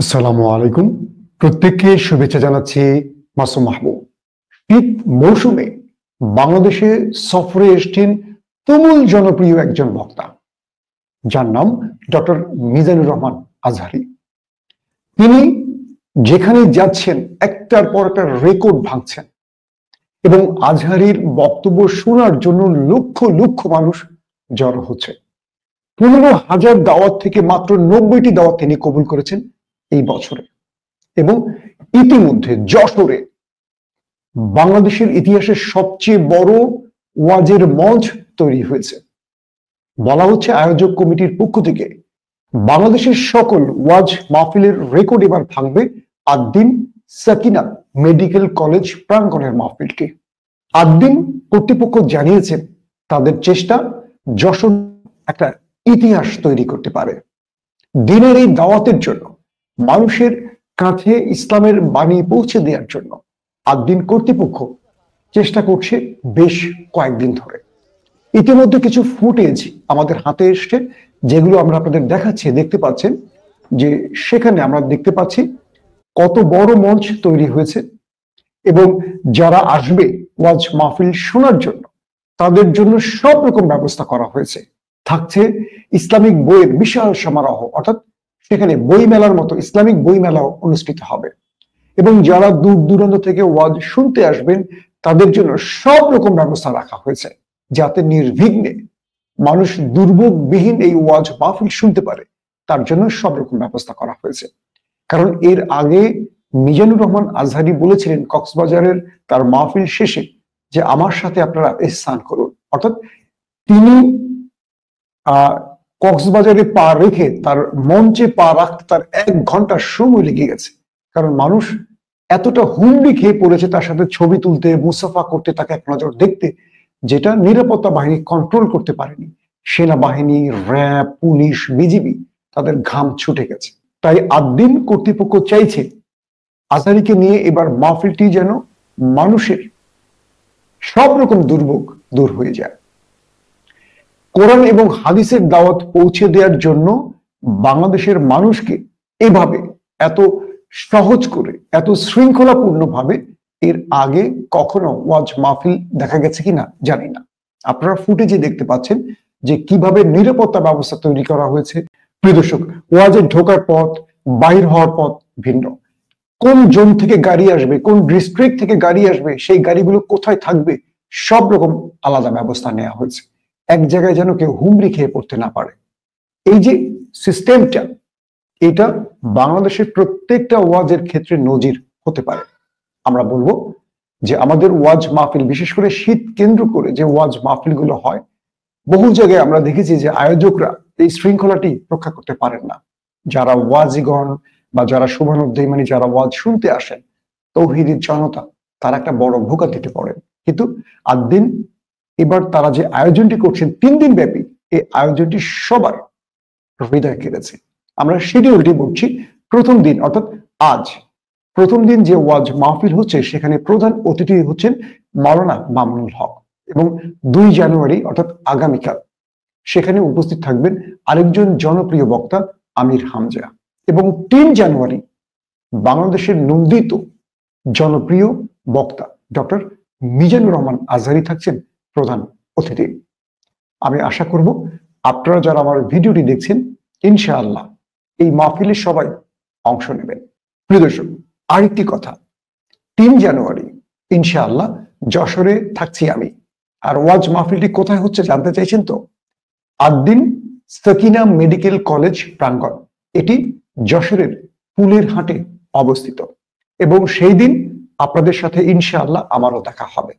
আসসালামু আলাইকুম। প্রত্যেককে শুভেচ্ছা জানাচ্ছি মাসুম মাহবুব। শীত মৌসুমে বাংলাদেশে সফরে এসেছেন তুমুল জনপ্রিয় একজন বক্তা, যার নাম ডক্টর মিজানুর রহমান আজহারী। তিনি যেখানে যাচ্ছেন একটার পর একটা রেকর্ড ভাঙছেন এবং আজহারীর বক্তব্য শোনার জন্য লক্ষ লক্ষ মানুষ জড়ো হচ্ছে। 15,000 দাওয়াত থেকে মাত্র 90টি দাওয়াত তিনি কবুল করেছেন এই বছরে, এবং ইতিমধ্যে যশোরে বাংলাদেশের ইতিহাসের সবচেয়ে বড় ওয়াজের মঞ্চ তৈরি হয়েছে। বলা হচ্ছে আয়োজক কমিটির পক্ষ থেকে বাংলাদেশের সকল ওয়াজ মাহফিলের রেকর্ড এবার ভাঙবে আদ্দিন সাকিনা মেডিকেল কলেজ প্রাঙ্গণের মাহফিলটি। আদ্দিন কর্তৃপক্ষ জানিয়েছেন তাদের চেষ্টা যশোর একটা ইতিহাস তৈরি করতে পারে। দিনের এই দাওয়াতের জন্য, মানুষের কাছে ইসলামের বাণী পৌঁছে দেওয়ার জন্য আদ্দিন কর্তৃপক্ষ চেষ্টা করছে বেশ কয়েকদিন ধরে। ইতিমধ্যে কিছু ফুটেজ আমাদের হাতে এসছে, যেগুলো আমরা আপনাদের দেখাচ্ছি। দেখতে পাচ্ছেন যে সেখানে আমরা দেখতে পাচ্ছি কত বড় মঞ্চ তৈরি হয়েছে, এবং যারা আসবে ওয়াজ মাহফিল শোনার জন্য তাদের জন্য সব রকম ব্যবস্থা করা হয়েছে। থাকছে ইসলামিক বইয়ের বিশাল সমারোহ, অর্থাৎ সেখানে বই মেলার মতো ইসলামিক বই মেলাও অনুষ্ঠিত হবে, এবং যারা দূর দূরান্ত থেকে ওয়াজ শুনতে আসবেন তাদের জন্য সব রকম ব্যবস্থা রাখা হয়েছে, যাতে নির্বিঘ্নে মানুষ দুর্ভোগবিহীন এই ওয়াজ মাহফিল শুনতে পারে। তার জন্য সব রকম ব্যবস্থা করা হয়েছে। কারণ এর আগে মিজানুর রহমান আজহারী বলেছিলেন কক্সবাজারের তার মাহফিল শেষে যে আমার সাথে আপনারা ইহসান করুন, অর্থাৎ তিনি কক্সবাজারে পা রেখে তার মঞ্চে পা রাখতে তার 1 ঘন্টা সময় লেগে গেছে। কারণ মানুষ এতটা হুমড়ি খেয়ে পড়েছে তার সাথে ছবি তুলতে, মুসাফা করতে, তাকে এক নজর দেখতে, যেটা নিরাপত্তা বাহিনী কন্ট্রোল করতে পারেনি। সেনাবাহিনী, র্যাব, পুলিশ, বিজিবি তাদের ঘাম ছুটে গেছে। তাই আদ্দিন কর্তৃপক্ষ চাইছে আজহারীকে নিয়ে এবার মাহফিলটি যেন মানুষের সব রকম দুর্ভোগ দূর হয়ে যায়। কোরআন এবং হাদিসের দাওয়াত পৌঁছে দেওয়ার জন্য বাংলাদেশের মানুষকে এভাবে এত সহজ করে, এত শৃঙ্খলাপূর্ণ ভাবে এর আগে কখনো ওয়াজ মাহফিল দেখা গেছে কিনা জানি না। আপনারা ফুটেজে দেখতে পাচ্ছেন যে কিভাবে নিরাপত্তা ব্যবস্থা তৈরি করা হয়েছে। প্রিয় দর্শক, ওয়াজের ঢোকার পথ, বাইর হওয়ার পথ ভিন্ন। কোন জোন থেকে গাড়ি আসবে, কোন ডিস্ট্রিক্ট থেকে গাড়ি আসবে, সেই গাড়িগুলো কোথায় থাকবে, সব রকম আলাদা ব্যবস্থা নেওয়া হয়েছে, এক জায়গায় যেন কেউ হুমড়ি খেয়ে পড়তে না পারে। এই যে সিস্টেমটা, এটা বাংলাদেশের প্রত্যেকটা ওয়াজের ক্ষেত্রে নজির হতে পারে। আমরা বলবো যে আমাদের ওয়াজ মাহফিল, বিশেষ করে শীত কেন্দ্র করে যে ওয়াজ মাহফিল গুলো হয়, বহু জায়গায় আমরা দেখেছি যে আয়োজকরা এই শৃঙ্খলাটি রক্ষা করতে পারেন না। যারা ওয়াজিগণ বা যারা শুভানুধ্যায়ী, মানে যারা ওয়াজ শুনতে আসেন, তৌহিদি জনতা, তারা একটা বড় ভোগান্তিতে পড়েন। কিন্তু আদ্দিন এবার তারা যে আয়োজনটি করছেন 3 দিন ব্যাপী, এই আয়োজনটি সবার হৃদয় কেড়েছে। আমরা শিডিউলটি বলছি। প্রথম দিন অর্থাৎ আজ, প্রথম দিন যে ওয়াজ মাহফিল হচ্ছে সেখানে প্রধান অতিথি হচ্ছেন মাওলানা মামুনুল হক, এবং 2 জানুয়ারি অর্থাৎ আগামীকাল সেখানে উপস্থিত থাকবেন আরেকজন জনপ্রিয় বক্তা আমির হামজা, এবং 3 জানুয়ারি বাংলাদেশের নন্দিত জনপ্রিয় বক্তা ডক্টর মিজানুর রহমান আজহারী থাকছেন প্রধান অতিথি। আমি আশা করব আপনারা যারা আমার ভিডিওটি দেখছেন, ইনশাআল্লাহ এই মাহফিলে সবাই অংশ নেবেন। প্রিয় দর্শক, আরেকটি কথা, 3 জানুয়ারি ইনশাআল্লাহ যশোরে থাকছি আমি। আর ওয়াজ মাহফিলটি কোথায় হচ্ছে জানতে চাইছেন তো? আদ্দিন সাকিনা মেডিকেল কলেজ প্রাঙ্গণ, এটি যশোরের ফুলের হাটে অবস্থিত, এবং সেই দিন আপনাদের সাথে ইনশাআল্লাহ আমারও দেখা হবে।